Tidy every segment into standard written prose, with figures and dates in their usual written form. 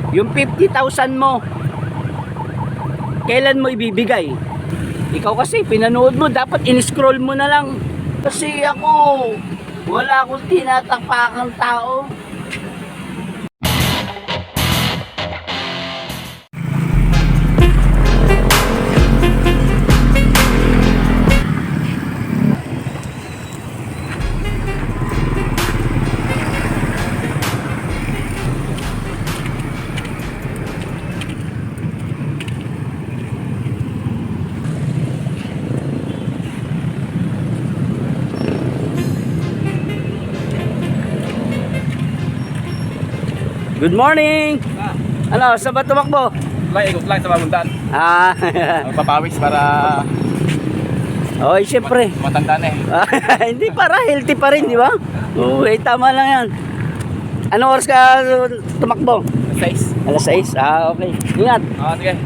Yung 50,000 mo, kailan mo ibibigay? Ikaw kasi pinanood mo, dapat in-scroll mo na lang. Kasi ako, wala akong tinatapakang tao. Good morning! Ano, saan ba tumakbo? Ikot lang sa mabundaan. Ah, Magpapawis para okay, syempre. matanda na eh. Hindi para, healthy pa rin, di ba? Oo, tama lang yan. Anong oras ka tumakbo? 6. Alas 6? Ah, okay. Ingat. Sige.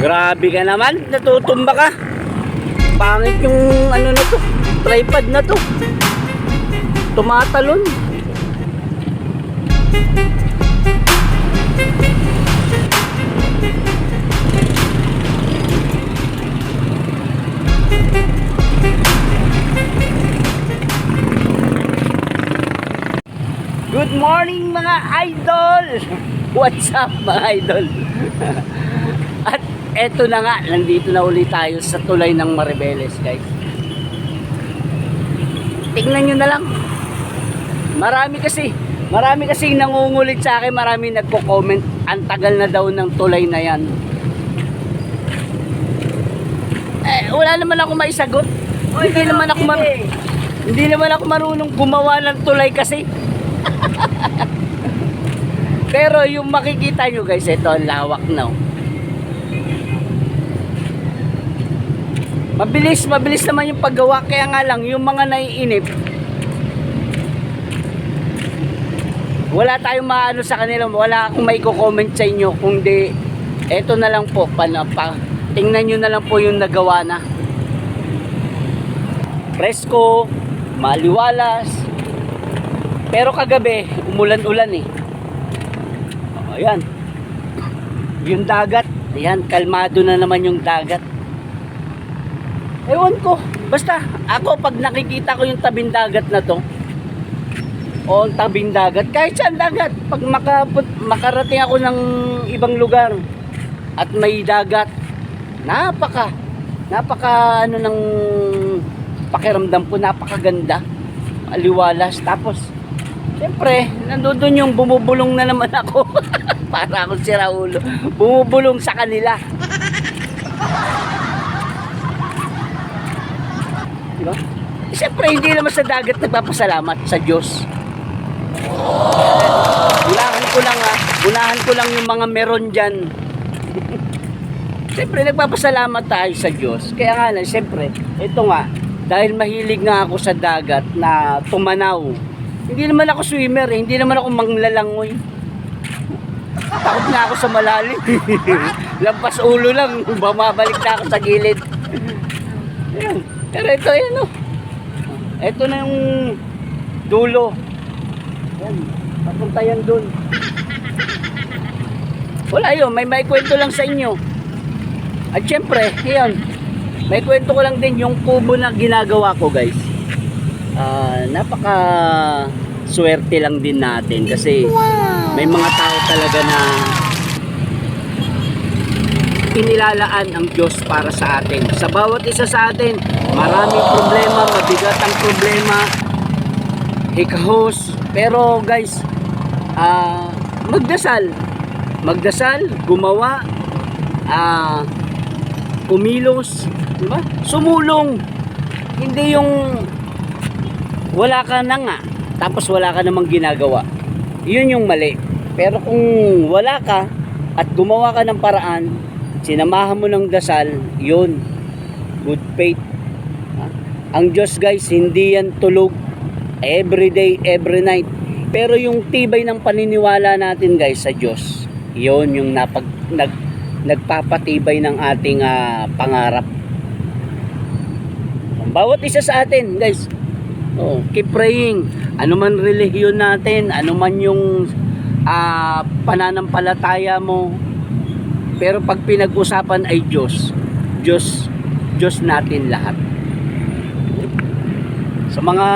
Grabe ka naman, natutumba ka. Pangit yung ano na to, tripod na to. Tumatalon. Good morning mga idol. What's up mga idol? At eto na nga, nandito na ulit tayo sa tulay ng Maribeles, guys. Tingnan nyo na lang. Marami kasi nangungulit sa akin, marami nagko-comment, ang tagal na daw ng tulay na yan. Wala naman ako maisagot. Hindi naman ako marunong gumawa ng tulay kasi. Pero yung makikita nyo guys, ito ang lawak na. Mabilis naman yung paggawa, kaya nga lang yung mga naiinip, wala tayong maano sa kanila, wala akong maiko-comment sa inyo, kundi eto na lang po, tingnan nyo na lang po yung nagawa na. Presko, maliwalas, pero kagabi umulan-ulan eh. Ayan, yung dagat, ayan, kalmado na naman yung dagat. Ewan ko, basta ako pag nakikita ko yung tabing dagat na to, o tabing dagat, kahit saan dagat, pag makarating ako ng ibang lugar at may dagat, napaka ano ng pakiramdam ko, napakaganda, aliwalas. Tapos siyempre nandoon yung bumubulong na naman ako. Para akong si Raulo, bumubulong sa kanila. Diba? Siyempre hindi naman sa dagat nagpapasalamat, sa Diyos. Unahan ko lang yung mga meron dyan. Siyempre nagpapasalamat tayo sa Diyos. Kaya nga lang, siyempre, ito nga, dahil mahilig nga ako sa dagat na tumanaw. Hindi naman ako swimmer eh, hindi naman ako manglalangoy. Takot na ako sa malalim. Lampas ulo lang, bumabalik na ako sa gilid. Ayan. Pero ito, ayan o. Ito na yung dulo. Ayan, papunta yan dun. Wala yun, may kwento lang sa inyo. At syempre, ayan, may kwento ko lang din yung kubo na ginagawa ko guys. Napaka swerte lang din natin kasi may mga tao talaga na inilalaan ang Diyos para sa atin. Sa bawat isa sa atin, maraming problema, mabigat ang problema, hikahos. Pero guys, magdasal, gumawa, kumilos, diba? Sumulong. Hindi yung wala ka na nga, tapos wala ka namang ginagawa. Yun yung mali. Pero kung wala ka at gumawa ka ng paraan, sinamahan mo ng dasal, yun, good faith. Ang Diyos guys, hindi yan tulog every day, every night. Pero yung tibay ng paniniwala natin guys sa Diyos, yun yung nagpapatibay ng ating pangarap. Bawat isa sa atin, guys. Keep praying. Ano man relihiyon natin, ano man yung pananampalataya mo. Pero pag pinag-usapan ay Diyos natin lahat. Sa mga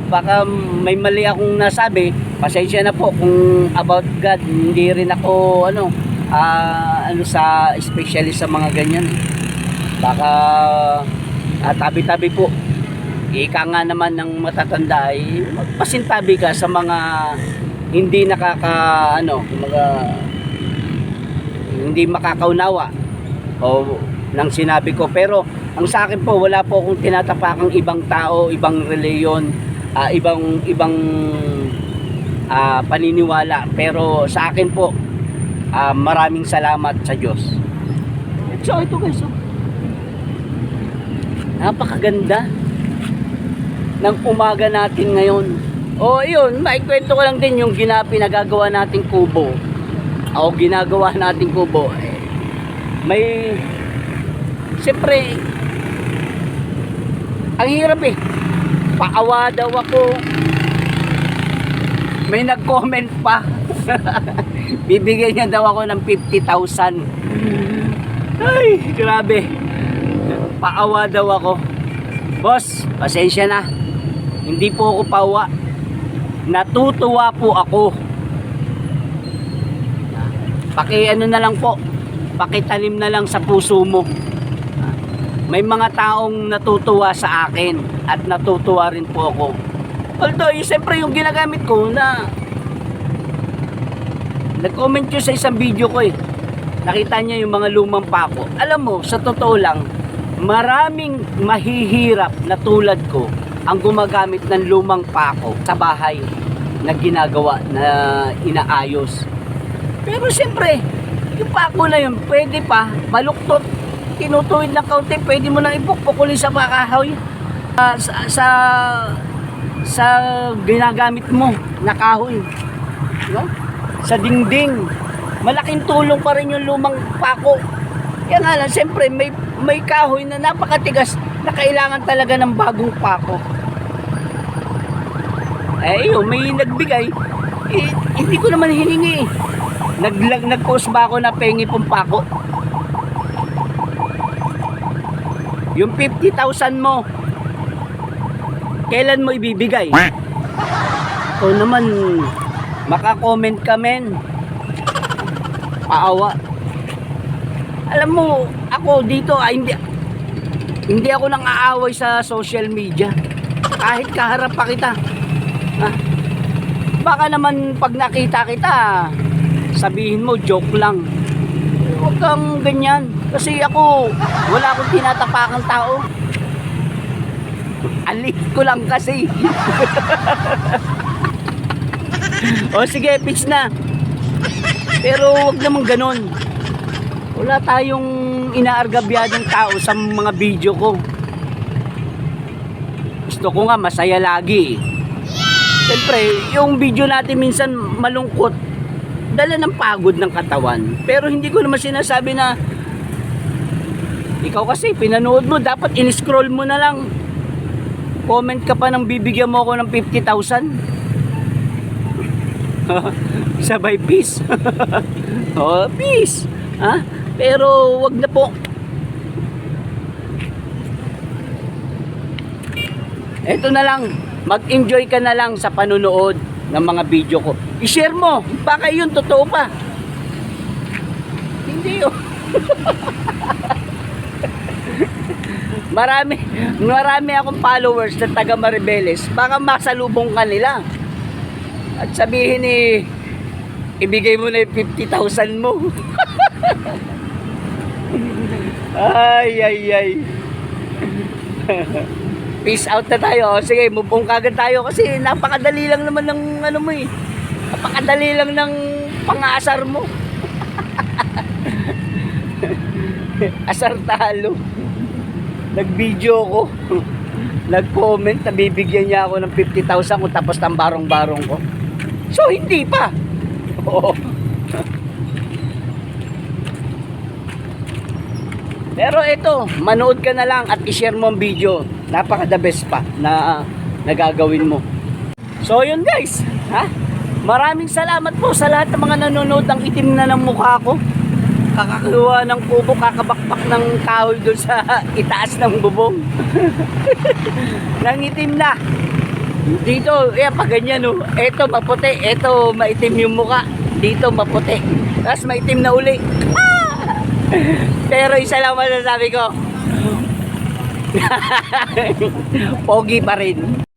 baka may mali akong nasabi, pasensya na po kung about God, hindi rin ako especially sa mga ganyan. Baka tabi-tabi po. Ika nga naman ng matatanda ay magpasintabi ka sa mga hindi hindi makakaunawa ng sinabi ko. Pero ang sa akin po, wala po akong tinatapakang ibang tao, ibang reliyon, ibang paniniwala. Pero sa akin po, maraming salamat sa Diyos. So ito guys, napakaganda ng umaga natin ngayon. Yun, maikwento ko lang din yung pinagagawa nating kubo. Ginagawa nating kubo. May, siyempre, ang hirap paawa daw ako. May nag-comment pa. Bibigyan niya daw ako ng 50,000. Ay, grabe. Paawa daw ako. Boss, pasensya na. Hindi po ako paawa. Natutuwa po ako. Na lang po. Pakitanim na lang sa puso mo. May mga taong natutuwa sa akin at natutuwa rin po ako. Although, siyempre yung ginagamit ko na nag-comment yun sa isang video ko Nakita niya yung mga lumang pako. Alam mo, sa totoo lang, maraming mahihirap na tulad ko ang gumagamit ng lumang pako sa bahay na ginagawa, na inaayos. Pero siyempre, yung pako na yun, pwede pa, baluktot, tinutuwid ng kaunti, pwede mo nang ipukpukuli sa pakahoy. Sa ginagamit mo na kahoy. No? Sa dingding. Malaking tulong pa rin yung lumang pako. Kaya nga lang, siyempre, may kahoy na napakatigas na kailangan talaga ng bagong pako. Yun, may nagbigay. Hindi ko naman hiningi. Nag-post ba ako na pengi pong pako? Yung 50,000 mo, kailan mo ibibigay? O naman, maka-comment ka men. Paawa. Alam mo, ako dito hindi ako nang aaway sa social media. Kahit kaharap pa kita. Baka naman pag nakita kita, sabihin mo joke lang. Huwag kang ganyan. Kasi ako, wala akong tinatapakang tao. Alit ko lang kasi. O sige, pitch na. Pero wag naman ganon. Wala tayong inaargabyadong tao sa mga video ko. Gusto ko nga masaya lagi. Siyempre, yung video natin minsan malungkot, dala ng pagod ng katawan. Pero hindi ko naman sinasabi na ikaw kasi pinanood mo, dapat in-scroll mo na lang. Comment ka pa nang bibigyan mo ako ng 50,000. Sabay peace. Peace. Pero wag na po. Eto na lang, mag-enjoy ka na lang sa panunood ng mga video ko. I-share mo, baka yun totoo pa. Hindi yun. Marami akong followers na taga Maribeles. Baka masalubong ka nila at sabihin ibigay mo na yung 50,000 mo. Ay. Peace out na tayo. Sige, move on kagad tayo kasi napakadali lang naman ng napakadali lang ng pang-aasar mo. Asar talo. Nag-video ko. Nag-comment na bibigyan niya ako ng 50,000 kung tapos ng barong-barong ko. So, hindi pa. Oo. Pero ito, manood ka na lang at i-share mo ang video. Napaka the best pa na nagagawin mo. So yun guys, ha? Maraming salamat po sa lahat ng mga nanonood ng itim na ng mukha ko. Kakakuha ng kubo, kakabakbak ng kahoy doon sa itaas ng bubong. Nangitim na. Dito, pag ganyan no. Ito maputi, ito maitim yung mukha. Dito maputi. Tapos maitim na uli. Pero isa lang masasabi ko. Pogi pa rin.